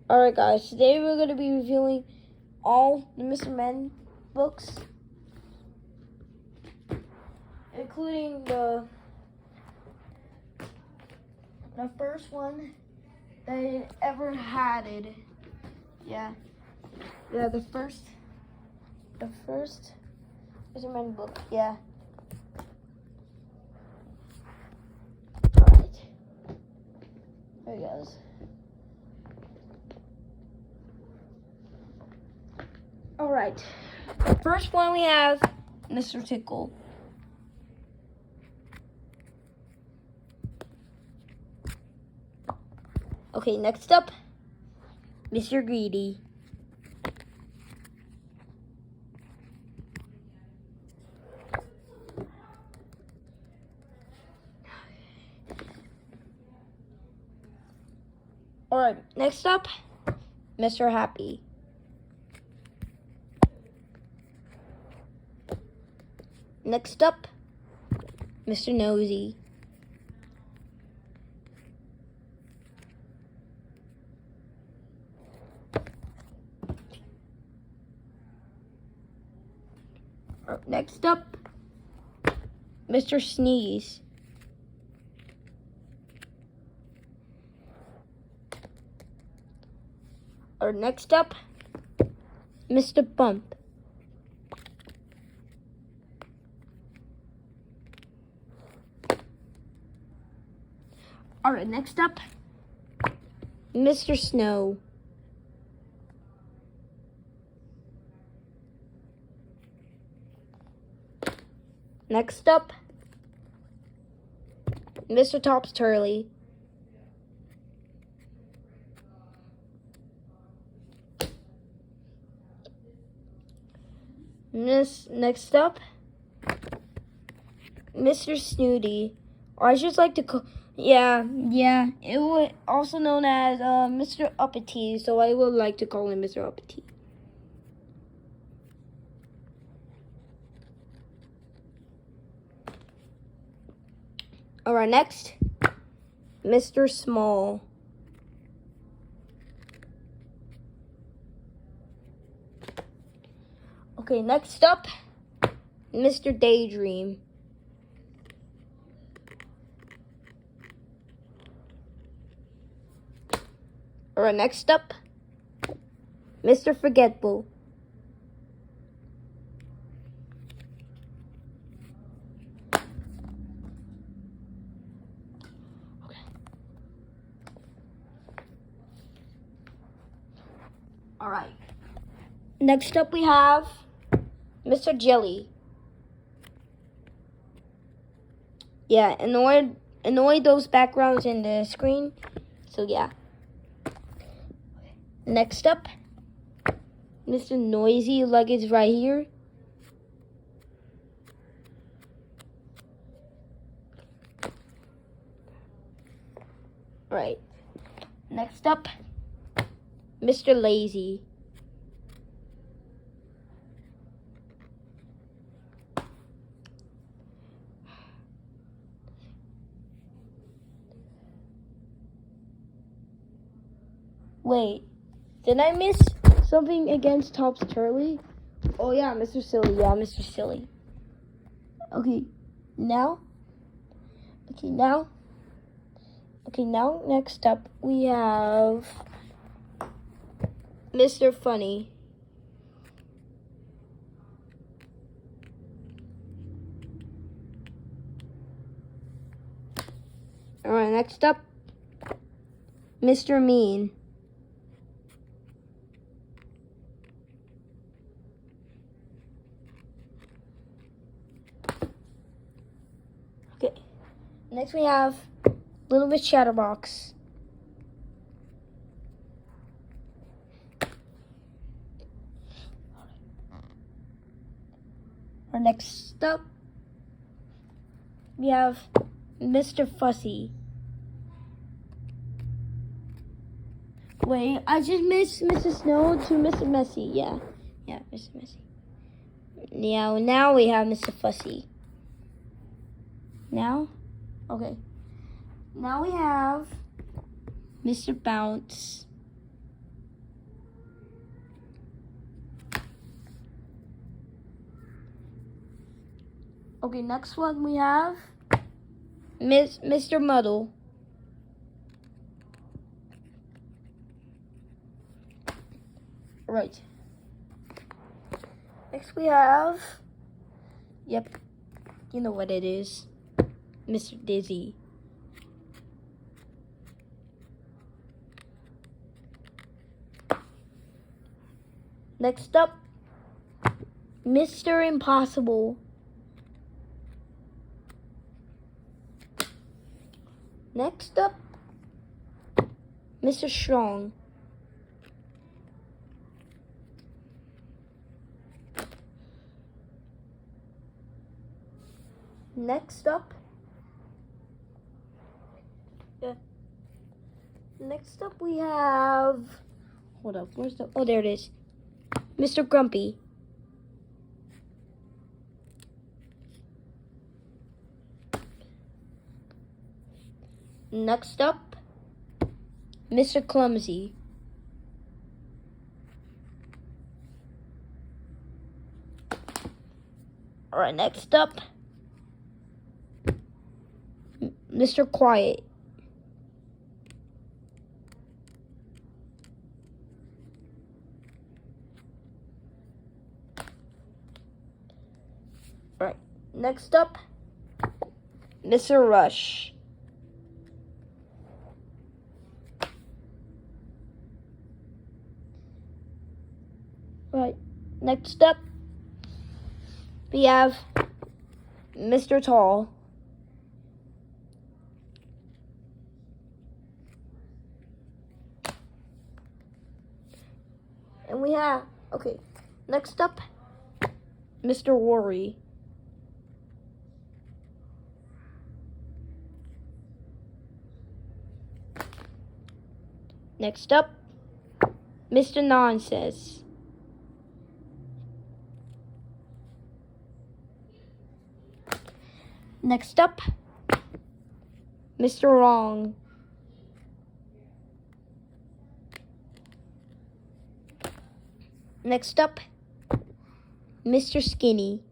Alright guys, today we're going to be reviewing all the Mr. Men books, including the first one that I ever had it. Yeah, the first Mr. Men book, yeah. Alright, there he goes. Alright, first one we have Mr. Tickle. Okay, next up, Mr. Greedy. Alright, next up, Mr. Happy. Next up, Mr. Nosy. Next up, Mr. Sneeze. Or next up, Mr. Bump. Alright, next up, Mr. Snow. Next up, Mr. Tops Turley. Next up, Mr. Snooty. Or I just like to call, yeah, it was also known as Mr. Uppity, so I would like to call him Mr. Uppity. Alright, next, Mr. Small. Okay, next up, Mr. Daydream. Alright, next up, Mr. Forgetful. Alright. Next up we have Mr. Jelly. Yeah, annoy those backgrounds in the screen. So yeah. Next up, Mr. Noisy Luggage right here. Right. Next up, Mr. Lazy. Wait, did I miss something against Tops Turley? Oh yeah, Mr. Silly. Yeah, Mr. Silly. Okay, now next up we have Mr. Funny. Alright, next up, Mr. Mean. Okay, next we have Little Miss Chatterbox. Our next up, we have Mr. Fussy. Wait, I just missed Mrs. Snow to Mr. Messy. Yeah, Mr. Messy. Now we have Mr. Fussy. Now? Okay. Now we have Mr. Bounce. Okay, next one we have Mr. Muddle. Right. Next we have, yep, you know what it is, Mr. Dizzy. Next up, Mr. Impossible. Next up, Mr. Strong. Next up, we have, hold up, where's the, oh, there it is, Mr. Grumpy. Next up, Mr. Clumsy. Alright, next up, Mr. Quiet. Alright, next up, Mr. Rush. Right, next up, we have Mr. Tall. And we have, okay, next up, Mr. Worry. Next up, Mr. Nonsense. Next up, Mr. Wrong. Next up, Mr. Skinny.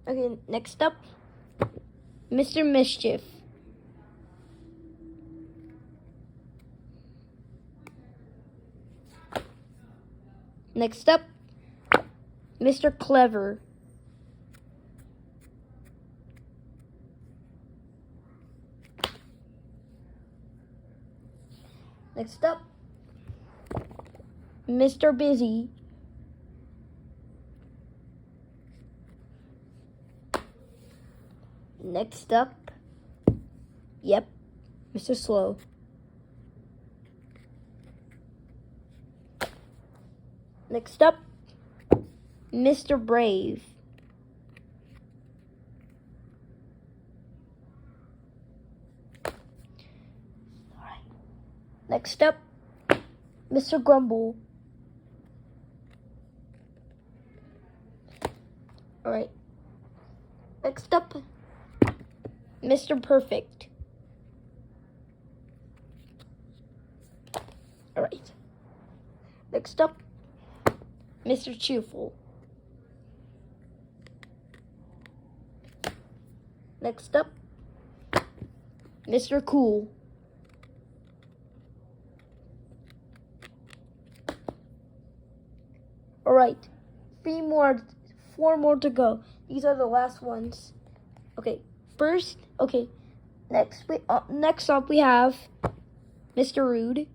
Okay, next up, Mr. Mischief. Next up, Mr. Clever. Next up, Mr. Busy. Next up, yep, Mr. Slow. Next up, Mr. Brave. Alright. Next up, Mr. Grumble. Alright. Next up, Mr. Perfect. Alright. Next up, Mr. Cheerful. Next up, Mr. Cool. Alright, 4 more to go. These are the last ones. Okay, first, okay, next up we have Mr. Rude.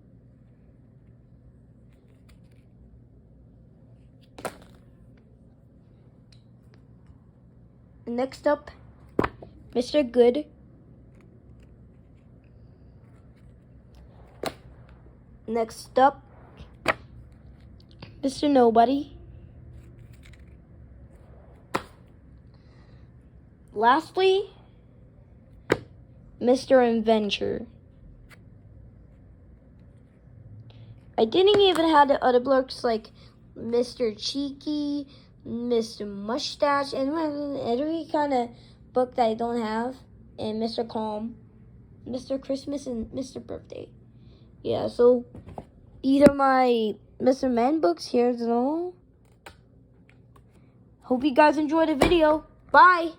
Next up, Mr. Good. Next up, Mr. Nobody. Lastly, Mr. Inventor. I didn't even have the other blocks like Mr. Cheeky, Mr. Mustache, and every kind of book that I don't have, and Mr. Calm, Mr. Christmas, and Mr. Birthday. Yeah, so these are my Mr. Men books. Here's all. Hope you guys enjoyed the video. Bye.